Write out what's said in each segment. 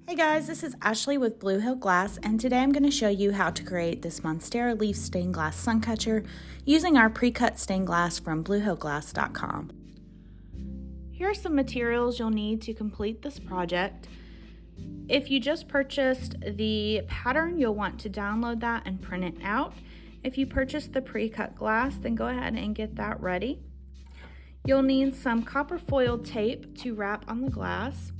Hey guys, this is Ashley with Blue Hill Glass, and today I'm going to show you how to create this Monstera leaf stained glass sun catcher using our pre-cut stained glass from bluehillglass.com. Here are some materials you'll need to complete this project. If you just purchased the pattern, you'll want to download that and print it out. If you purchased the pre-cut glass, then go ahead and get that ready. You'll need some copper foil tape to wrap on the glass.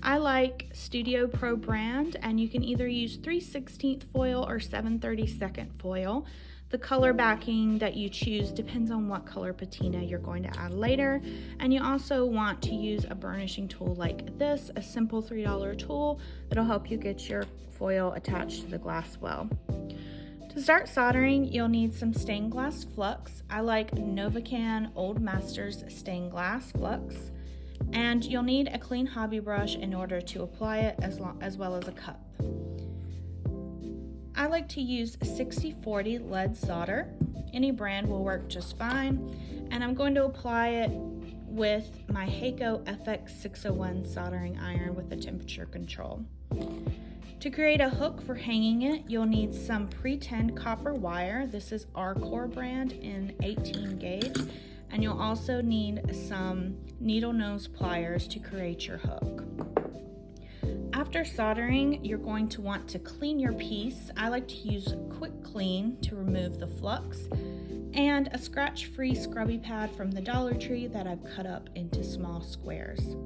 I like Studio Pro brand, and you can either use 3/16 foil or 7/32 foil. The color backing that you choose depends on what color patina you're going to add later. And you also want to use a burnishing tool like this, a simple $3 tool that'll help you get your foil attached to the glass well. To start soldering, you'll need some stained glass flux. I like Novacan Old Masters stained glass flux. And you'll need a clean hobby brush in order to apply it, as well as a cup. I like to use 6040 lead solder. Any brand will work just fine. And I'm going to apply it with my Heiko FX601 soldering iron with a temperature control. To create a hook for hanging it, you'll need some pre-tinned copper wire. This is Arcor brand in 18 gauge. And you'll also need some needle nose pliers to create your hook. After soldering, you're going to want to clean your piece. I like to use Quick Clean to remove the flux, and a scratch-free scrubby pad from the Dollar Tree that I've cut up into small squares.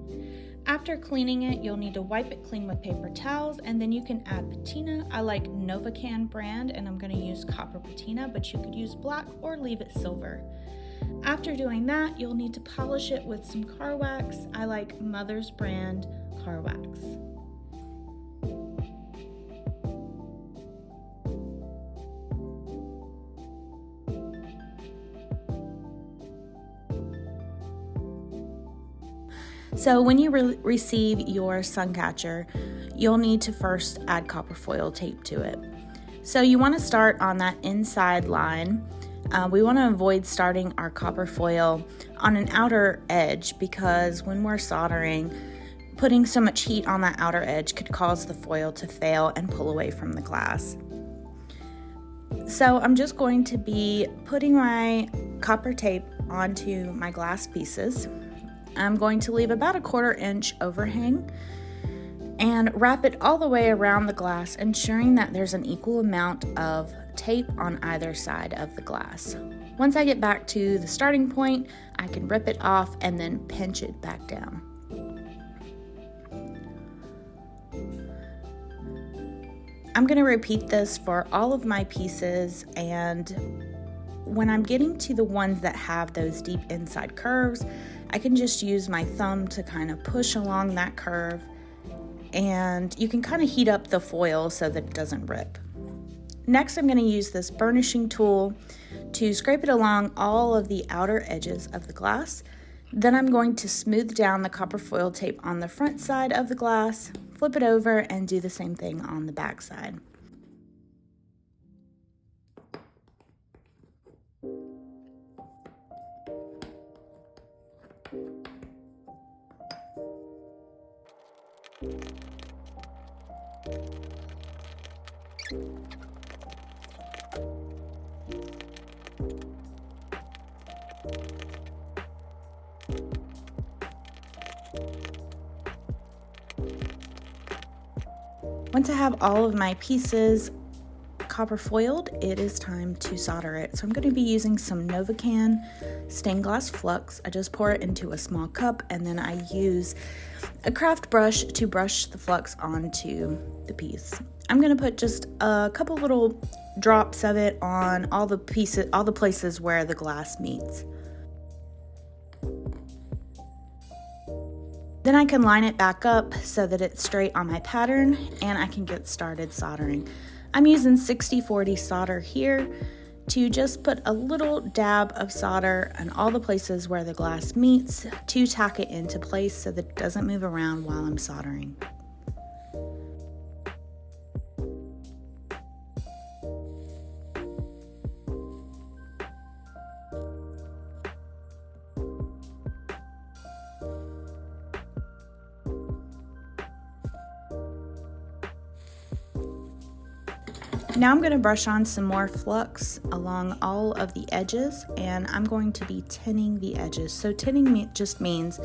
After cleaning it, you'll need to wipe it clean with paper towels, and then you can add patina. I like Novacan brand, and I'm going to use copper patina, but you could use black or leave it silver. After doing that, you'll need to polish it with some car wax. I like Mother's brand car wax. So when you receive your sun catcher, you'll need to first add copper foil tape to it. So you want to start on that inside line. We want to avoid starting our copper foil on an outer edge, because when we're soldering, putting so much heat on that outer edge could cause the foil to fail and pull away from the glass. So I'm just going to be putting my copper tape onto my glass pieces. I'm going to leave about a 1/4 inch overhang and wrap it all the way around the glass, ensuring that there's an equal amount of tape on either side of the glass. Once I get back to the starting point, I can rip it off and then pinch it back down. I'm going to repeat this for all of my pieces, and when I'm getting to the ones that have those deep inside curves, I can just use my thumb to kind of push along that curve, and you can kind of heat up the foil so that it doesn't rip. Next, I'm going to use this burnishing tool to scrape it along all of the outer edges of the glass. Then I'm going to smooth down the copper foil tape on the front side of the glass, flip it over, and do the same thing on the back side. Once I have all of my pieces copper foiled, it is time to solder it. So I'm going to be using some Novacan stained glass flux. I just pour it into a small cup, and then I use a craft brush to brush the flux onto the piece. I'm going to put just a couple little drops of it on all the places where the glass meets. Then I can line it back up so that it's straight on my pattern, and I can get started soldering. I'm using 6040 solder here to just put a little dab of solder on all the places where the glass meets to tack it into place so that it doesn't move around while I'm soldering. Now I'm going to brush on some more Flux along all of the edges, and I'm going to be tinning the edges. So tinning just means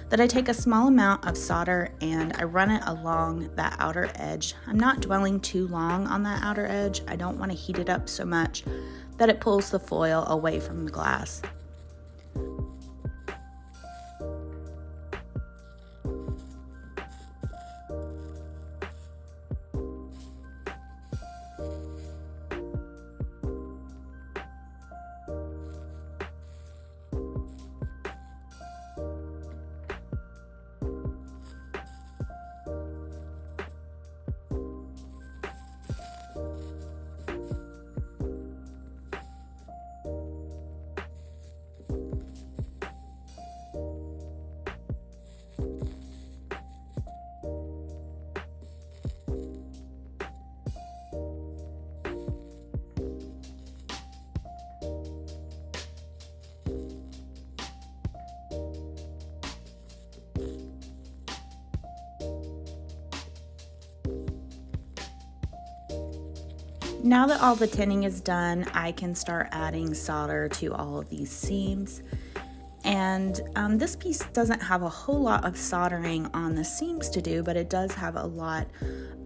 that I take a small amount of solder and I run it along that outer edge. I'm not dwelling too long on that outer edge. I don't want to heat it up so much that it pulls the foil away from the glass. Now that all the tinning is done, I can start adding solder to all of these seams. And this piece doesn't have a whole lot of soldering on the seams to do, but it does have a lot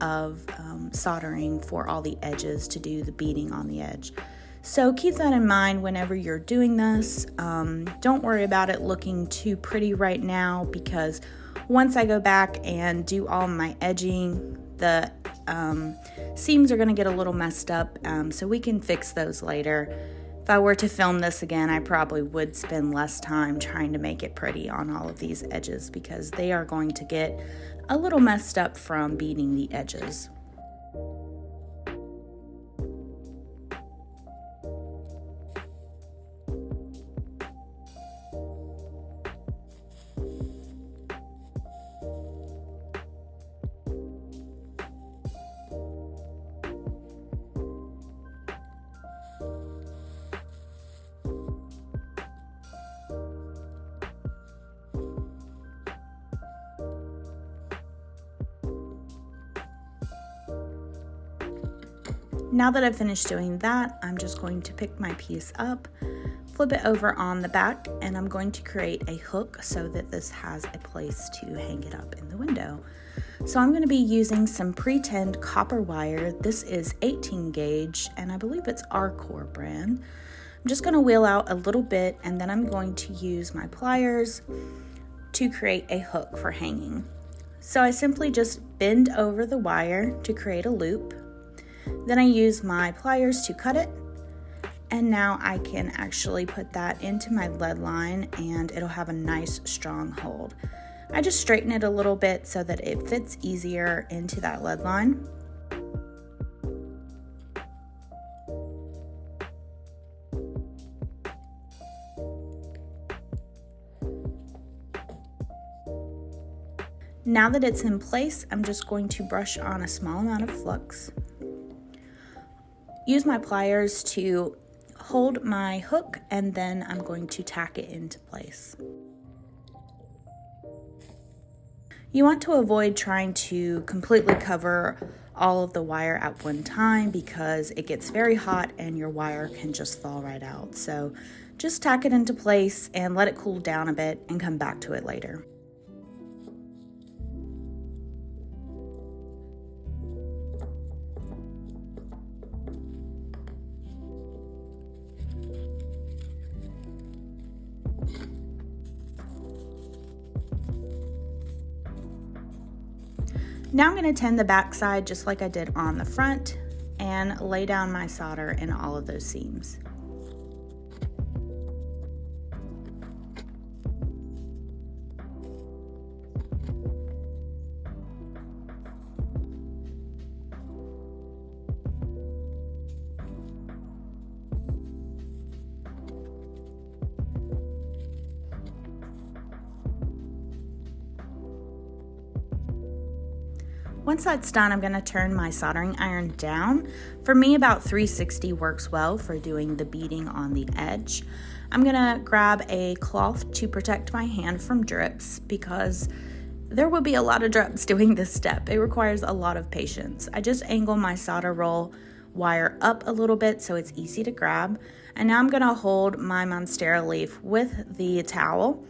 of soldering for all the edges to do the beading on the edge. So keep that in mind whenever you're doing this. Don't worry about it looking too pretty right now, because once I go back and do all my edging, the seams are going to get a little messed up, so we can fix those later. If I were to film this again, I probably would spend less time trying to make it pretty on all of these edges, because they are going to get a little messed up from beading the edges. Now that I've finished doing that, I'm just going to pick my piece up, flip it over on the back, and I'm going to create a hook so that this has a place to hang it up in the window. So I'm going to be using some pre-tinned copper wire. This is 18 gauge, and I believe it's Arcor brand. I'm just going to wheel out a little bit, and then I'm going to use my pliers to create a hook for hanging. So I simply just bend over the wire to create a loop. Then I use my pliers to cut it, and now I can actually put that into my lead line and it'll have a nice strong hold. I just straighten it a little bit so that it fits easier into that lead line. Now that it's in place, I'm just going to brush on a small amount of Flux. Use my pliers to hold my hook, and then I'm going to tack it into place. You want to avoid trying to completely cover all of the wire at one time, because it gets very hot and your wire can just fall right out. So just tack it into place and let it cool down a bit and come back to it later. Now I'm going to tin the back side just like I did on the front and lay down my solder in all of those seams. Once that's done, I'm going to turn my soldering iron down. For me, about 360 works well for doing the beading on the edge. I'm going to grab a cloth to protect my hand from drips, because there will be a lot of drips doing this step. It requires a lot of patience. I just angle my solder roll wire up a little bit so it's easy to grab. And now I'm going to hold my Monstera leaf with the towel.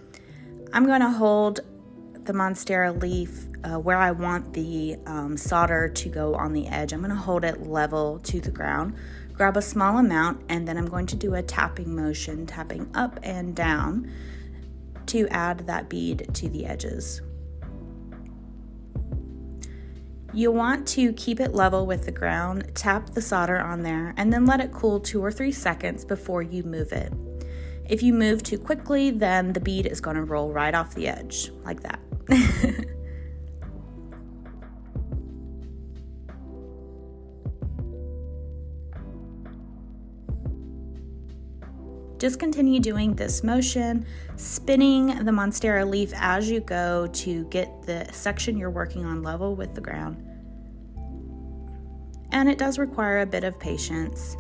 I'm going to hold the Monstera leaf where I want the solder to go on the edge. I'm going to hold it level to the ground, grab a small amount, and then I'm going to do a tapping motion, tapping up and down to add that bead to the edges. You want to keep it level with the ground, tap the solder on there, and then let it cool 2 or 3 seconds before you move it. If you move too quickly, then the bead is going to roll right off the edge, like that. Just continue doing this motion, spinning the Monstera leaf as you go to get the section you're working on level with the ground. And it does require a bit of patience.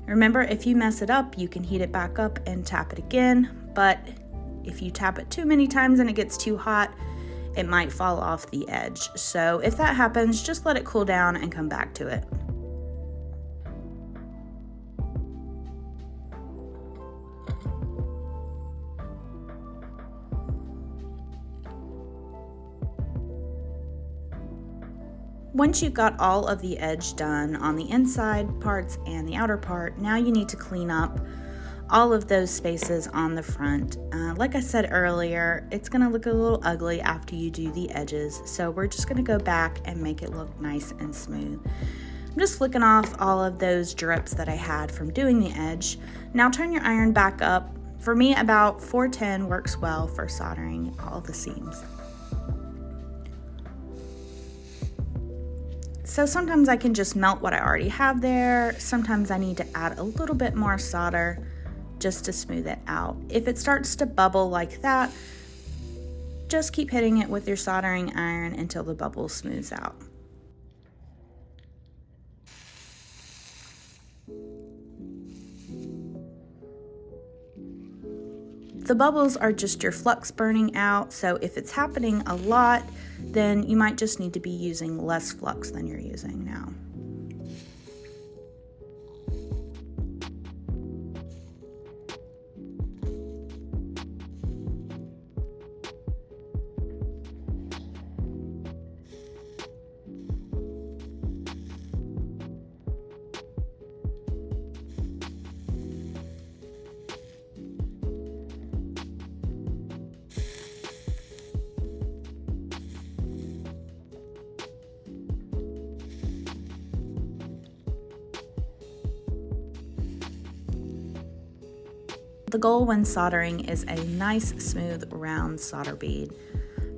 Remember, if you mess it up, you can heat it back up and tap it again, but if you tap it too many times and it gets too hot, it might fall off the edge. So if that happens, just let it cool down and come back to it. Once you've got all of the edge done on the inside parts and the outer part, now you need to clean up all of those spaces on the front. Like I said earlier, it's going to look a little ugly after you do the edges, so we're just going to go back and make it look nice and smooth. I'm just flicking off all of those drips that I had from doing the edge. Now turn your iron back up. For me, about 410 works well for soldering all the seams. So sometimes I can just melt what I already have there. Sometimes I need to add a little bit more solder just to smooth it out. If it starts to bubble like that, just keep hitting it with your soldering iron until the bubble smooths out. The bubbles are just your flux burning out, so if it's happening a lot, then you might just need to be using less flux than you're using now. The goal when soldering is a nice, smooth, round solder bead.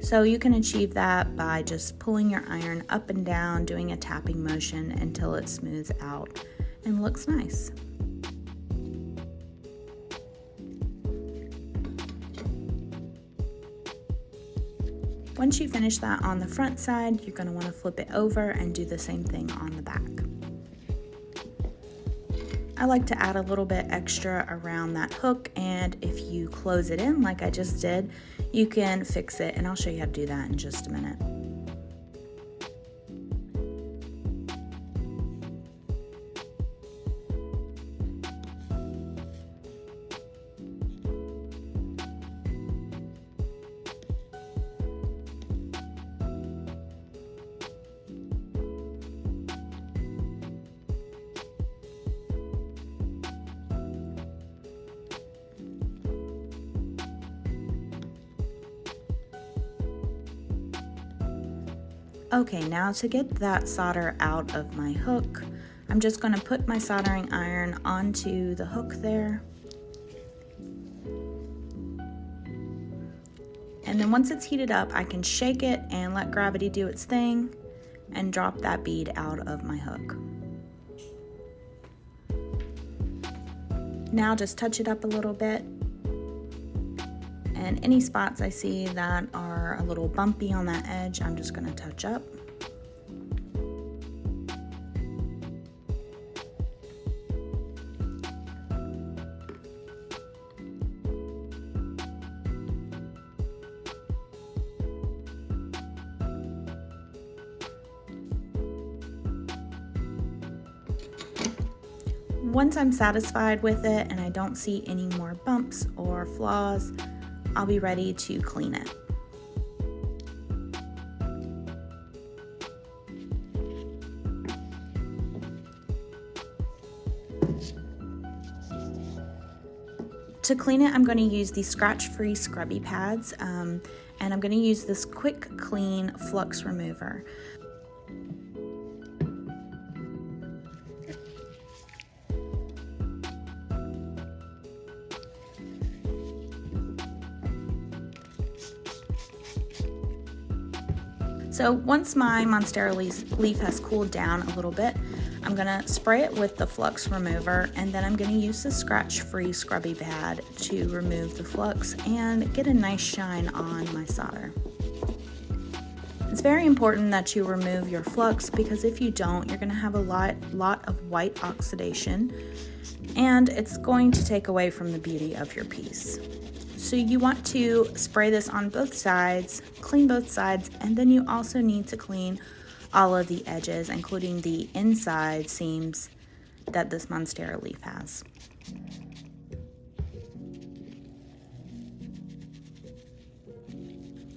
So you can achieve that by just pulling your iron up and down, doing a tapping motion until it smooths out and looks nice. Once you finish that on the front side, you're going to want to flip it over and do the same thing on the back. I like to add a little bit extra around that hook, and if you close it in like I just did, you can fix it, and I'll show you how to do that in just a minute. Okay, now to get that solder out of my hook, I'm just going to put my soldering iron onto the hook there. And then once it's heated up, I can shake it and let gravity do its thing and drop that bead out of my hook. Now just touch it up a little bit. And any spots I see that are a little bumpy on that edge, I'm just going to touch up. Once I'm satisfied with it and I don't see any more bumps or flaws, I'll be ready to clean it. To clean it, I'm going to use these scratch-free scrubby pads, and I'm going to use this Quick Clean Flux Remover. So once my Monstera leaf has cooled down a little bit, I'm going to spray it with the Flux Remover, and then I'm going to use the scratch-free scrubby pad to remove the flux and get a nice shine on my solder. It's very important that you remove your flux, because if you don't, you're going to have a lot of white oxidation, and it's going to take away from the beauty of your piece. So you want to spray this on both sides, clean both sides, and then you also need to clean all of the edges, including the inside seams that this Monstera leaf has.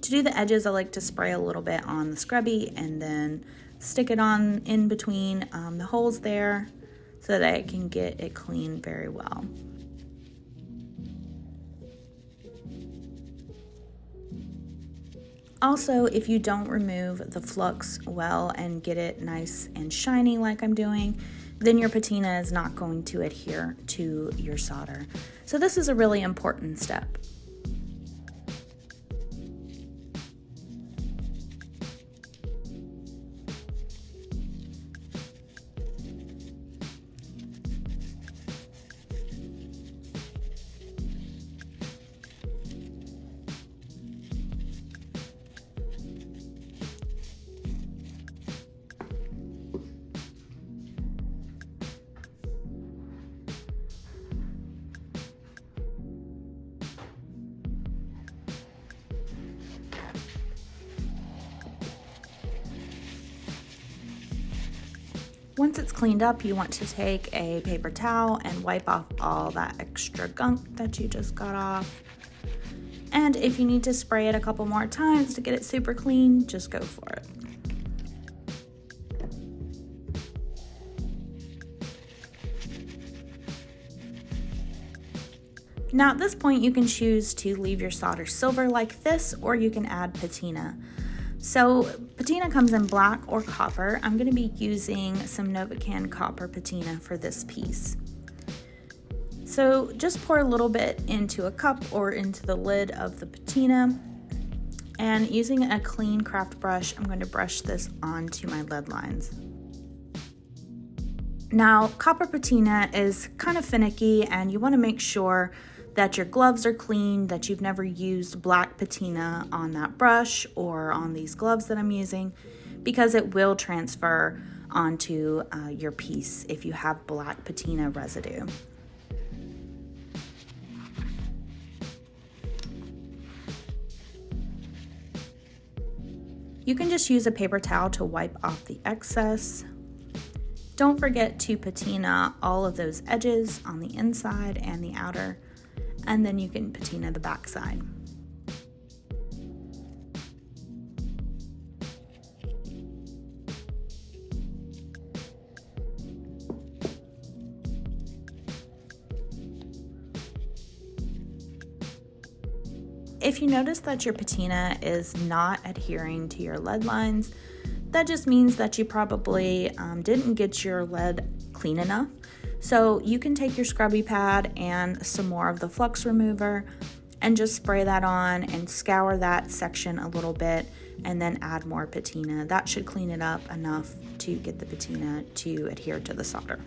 To do the edges, I like to spray a little bit on the scrubby and then stick it on in between the holes there so that I can get it clean very well. Also, if you don't remove the flux well and get it nice and shiny like I'm doing, then your patina is not going to adhere to your solder. So this is a really important step. Once it's cleaned up, you want to take a paper towel and wipe off all that extra gunk that you just got off. And if you need to spray it a couple more times to get it super clean, just go for it. Now at this point, you can choose to leave your solder silver like this, or you can add patina. So patina comes in black or copper. I'm going to be using some Novacan copper patina for this piece. So just pour a little bit into a cup or into the lid of the patina, and using a clean craft brush, I'm going to brush this onto my lead lines. Now, copper patina is kind of finicky, and you want to make sure that your gloves are clean, that you've never used black patina on that brush or on these gloves that I'm using, because it will transfer onto your piece if you have black patina residue. You can just use a paper towel to wipe off the excess. Don't forget to patina all of those edges on the inside and the outer, and then you can patina the back side. If you notice that your patina is not adhering to your lead lines, that just means that you probably didn't get your lead clean enough. So you can take your scrubby pad and some more of the flux remover and just spray that on and scour that section a little bit, and then add more patina. That should clean it up enough to get the patina to adhere to the solder.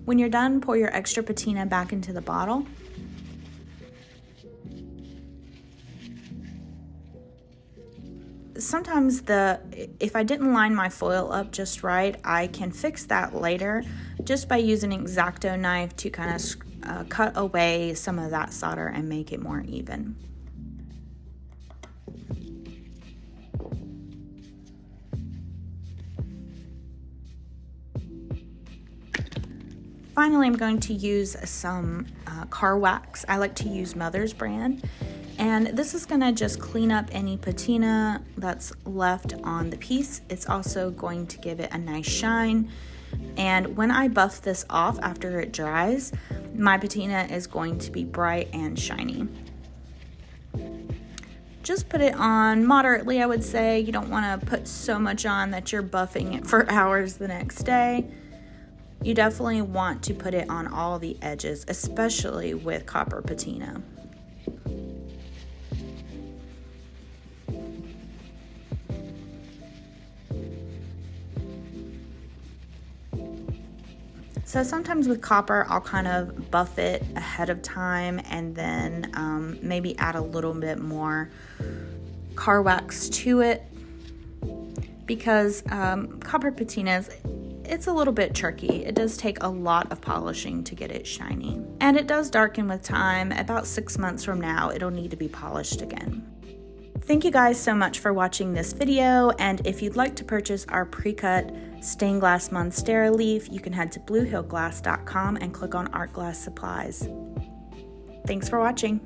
When you're done, pour your extra patina back into the bottle. sometimes if I didn't line my foil up just right, I can fix that later just by using an X-Acto knife to kind of cut away some of that solder and make it more even. Finally, I'm going to use some car wax. I like to use Mother's brand. And this is going to just clean up any patina that's left on the piece. It's also going to give it a nice shine. And when I buff this off after it dries, my patina is going to be bright and shiny. Just put it on moderately, I would say. You don't want to put so much on that you're buffing it for hours the next day. You definitely want to put it on all the edges, especially with copper patina. So sometimes with copper, I'll kind of buff it ahead of time and then maybe add a little bit more car wax to it, because copper patinas, it's a little bit tricky. It does take a lot of polishing to get it shiny. And it does darken with time. About 6 months from now, it'll need to be polished again. Thank you guys so much for watching this video, and if you'd like to purchase our pre-cut stained glass Monstera leaf, you can head to bluehillglass.com and click on Art Glass Supplies. Thanks for watching.